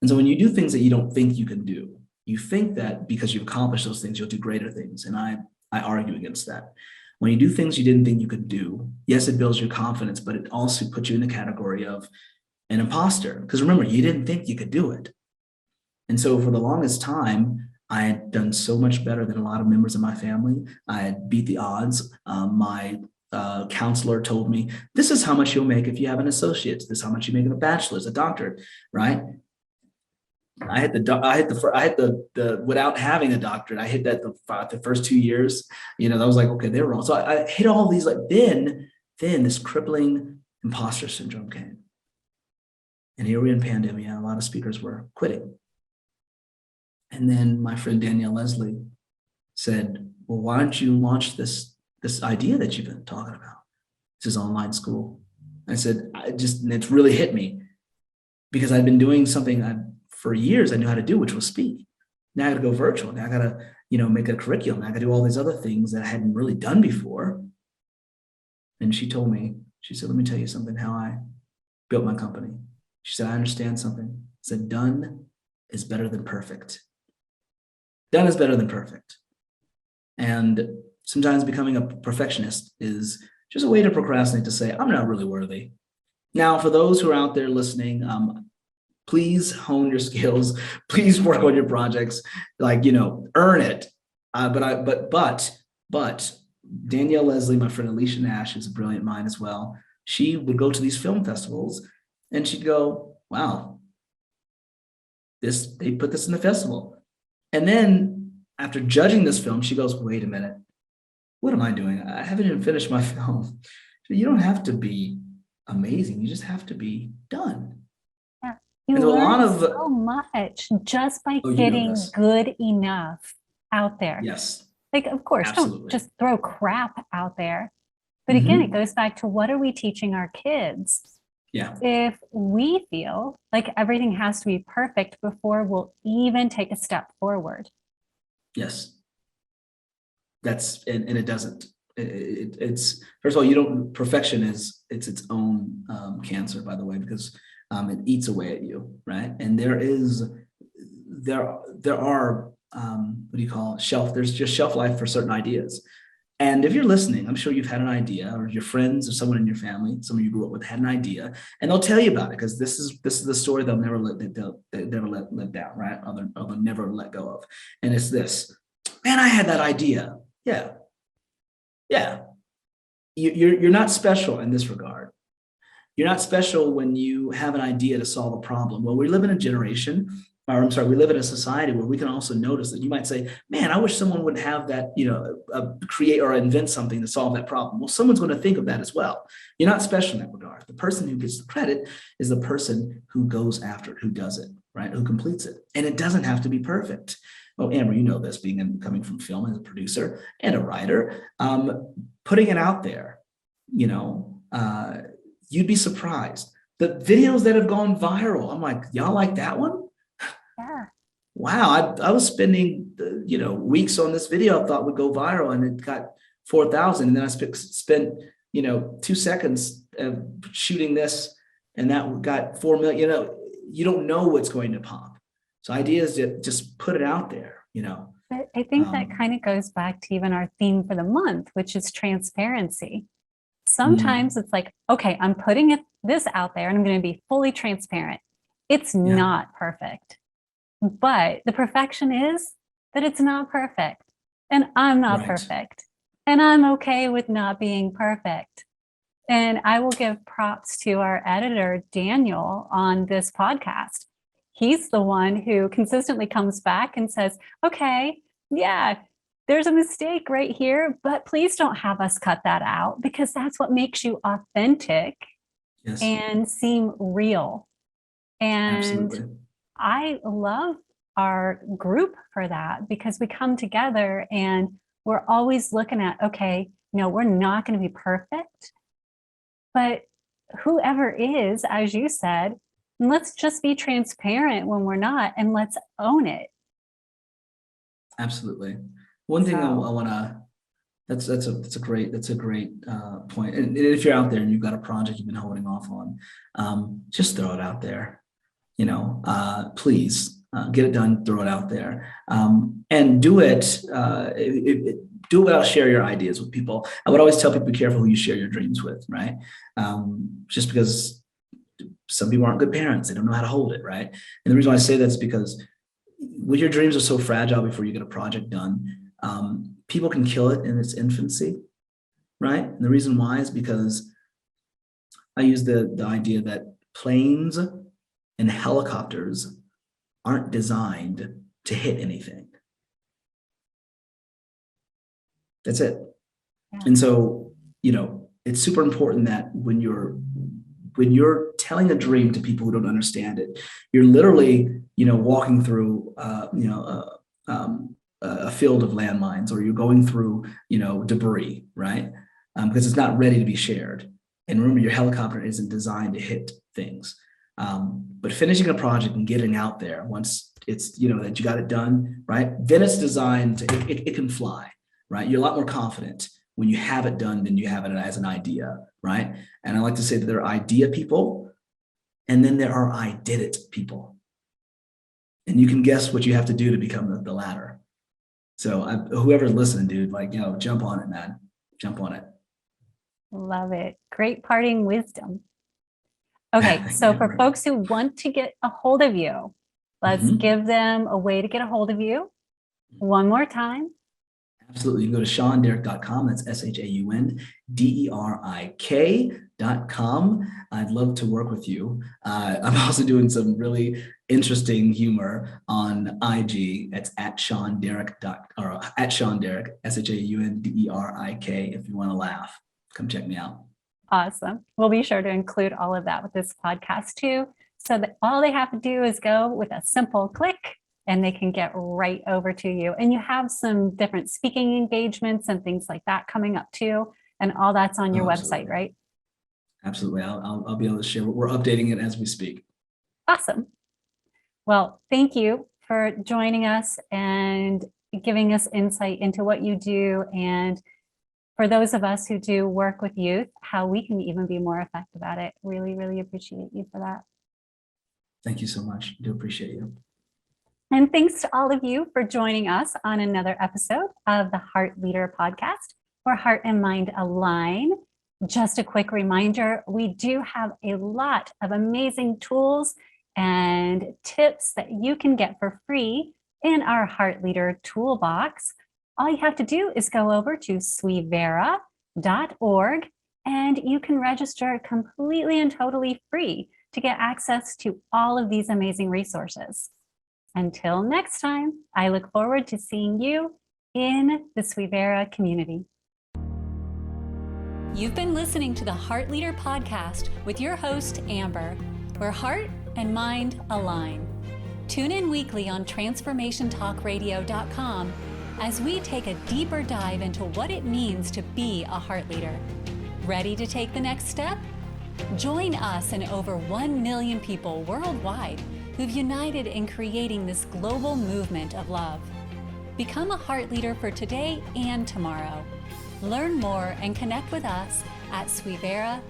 And so when you do things that you don't think you can do, you think that because you've accomplished those things, you'll do greater things. And I argue against that. When you do things you didn't think you could do, yes, it builds your confidence, but it also puts you in the category of an imposter. Because remember, you didn't think you could do it. And so for the longest time, I had done so much better than a lot of members of my family. I had beat the odds. My counselor told me, this is how much you'll make if you have an associate's. This is how much you make in a bachelor's, a doctorate, right? I hit the without having a doctorate. I hit that the first 2 years. That was like, okay, they were wrong. So I hit all these, like, then this crippling imposter syndrome came. And here we're in pandemic, and a lot of speakers were quitting. And then my friend Danielle Leslie said, well, why don't you launch this idea that you've been talking about? This is online school. I said, and it's really hit me because I'd been doing something for years I knew how to do, which was speak. Now I got to go virtual. Now I got to, make a curriculum. I got to do all these other things that I hadn't really done before. And she told me, she said, let me tell you something, how I built my company. She said, I understand something. I said, done is better than perfect. Done is better than perfect. And sometimes becoming a perfectionist is just a way to procrastinate, to say, I'm not really worthy. Now, for those who are out there listening, please hone your skills. Please work on your projects, earn it. But Danielle Leslie, my friend Alicia Nash, is a brilliant mind as well. She would go to these film festivals and she'd go, wow, they put this in the festival. And then after judging this film, she goes, wait a minute, what am I doing? I haven't even finished my film. You don't have to be amazing. You just have to be done.
Yeah. You learn so much just by getting good enough out there.
Yes.
Of course, absolutely. Don't just throw crap out there. But again, it goes back to, what are we teaching our kids?
Yeah.
If we feel like everything has to be perfect before we'll even take a step forward.
Yes. And it doesn't. It's first of all, perfection it's its own cancer, by the way, because it eats away at you, right? And there are what do you call it? There's just shelf life for certain ideas. And if you're listening, I'm sure you've had an idea, or your friends or someone in your family, someone you grew up with, had an idea, and they'll tell you about it, because this is the story they'll never let down, right? Or they'll never let go of. And it's this, man, I had that idea. Yeah. You're not special in this regard. You're not special when you have an idea to solve a problem. Well, we live in a society where we can also notice that you might say, man, I wish someone would have that, create or invent something to solve that problem. Well, someone's going to think of that as well. You're not special in that regard. The person who gets the credit is the person who goes after it, who does it, right? Who completes it. And it doesn't have to be perfect. Oh, Amber, you know this, coming from film as a producer and a writer, putting it out there, you'd be surprised. The videos that have gone viral, I'm like, y'all like that one?
Yeah.
Wow, I was spending weeks on this video I thought would go viral, and it got 4,000, and then I spent 2 seconds shooting this, and that got 4 million. You don't know what's going to pop. So idea is to just put it out there.
But I think that kind of goes back to even our theme for the month, which is transparency. Sometimes it's like, okay, I'm putting this out there and I'm going to be fully transparent. It's not perfect, but the perfection is that it's not perfect, and I'm not perfect, and I'm okay with not being perfect. And I will give props to our editor, Daniel, on this podcast. He's the one who consistently comes back and says, okay, yeah, there's a mistake right here, but please don't have us cut that out, because that's what makes you authentic and seem real. And absolutely. I love our group for that, because we come together and we're always looking at, okay, we're not going to be perfect, but whoever is, as you said, let's just be transparent when we're not, and let's own it.
Absolutely. One thing I want to, that's a great point. And if you're out there and you've got a project you've been holding off on, just throw it out there. Please get it done, throw it out there, and do it. Do it without sharing your ideas with people. I would always tell people, be careful who you share your dreams with, right? Just because some people aren't good parents, they don't know how to hold it, right? And the reason why I say that is because when your dreams are so fragile before you get a project done, people can kill it in its infancy, right? And the reason why is because I use the idea that planes and helicopters aren't designed to hit anything. That's it. Yeah. And so, it's super important that when you're telling a dream to people who don't understand it, you're literally, walking through, a field of landmines, or you're going through, debris, right? because it's not ready to be shared. And remember, your helicopter isn't designed to hit things. But finishing a project and getting out there once it's, that you got it done, right? Then it's designed to, it can fly, right? You're a lot more confident when you have it done than you have it as an idea, right? And I like to say that there are idea people, and then there are I did it people. And you can guess what you have to do to become the latter. So whoever's listening, dude, jump on it, man. Jump on it.
Love it. Great parting wisdom. Okay, so for folks who want to get a hold of you, let's give them a way to get a hold of you one more time.
Absolutely. You can go to ShaunDerik.com. That's ShaunDerik.com. I'd love to work with you. I'm also doing some really interesting humor on IG. It's at Shaun Derik, ShaunDerik, if you want to laugh. Come check me out.
Awesome. We'll be sure to include all of that with this podcast too, so that all they have to do is go with a simple click and they can get right over to you. And you have some different speaking engagements and things like that coming up too. And all that's on your website, right?
Absolutely. I'll be able to share. We're updating it as we speak.
Awesome. Well, thank you for joining us and giving us insight into what you do. And for those of us who do work with youth, how we can even be more effective at it. Really, really appreciate you for that.
Thank you so much. I do appreciate you.
And thanks to all of you for joining us on another episode of the Heart Leader podcast, where heart and mind align. Just a quick reminder, we do have a lot of amazing tools and tips that you can get for free in our Heart Leader toolbox. All you have to do is go over to swivera.org and you can register completely and totally free to get access to all of these amazing resources. Until next time, I look forward to seeing you in the Swivera community. You've been listening to the Heart Leader podcast with your host, Amber, where heart and mind align. Tune in weekly on transformationtalkradio.com as we take a deeper dive into what it means to be a heart leader. Ready to take the next step? Join us and over 1 million people worldwide who've united in creating this global movement of love. Become a heart leader for today and tomorrow. Learn more and connect with us at swivera.org.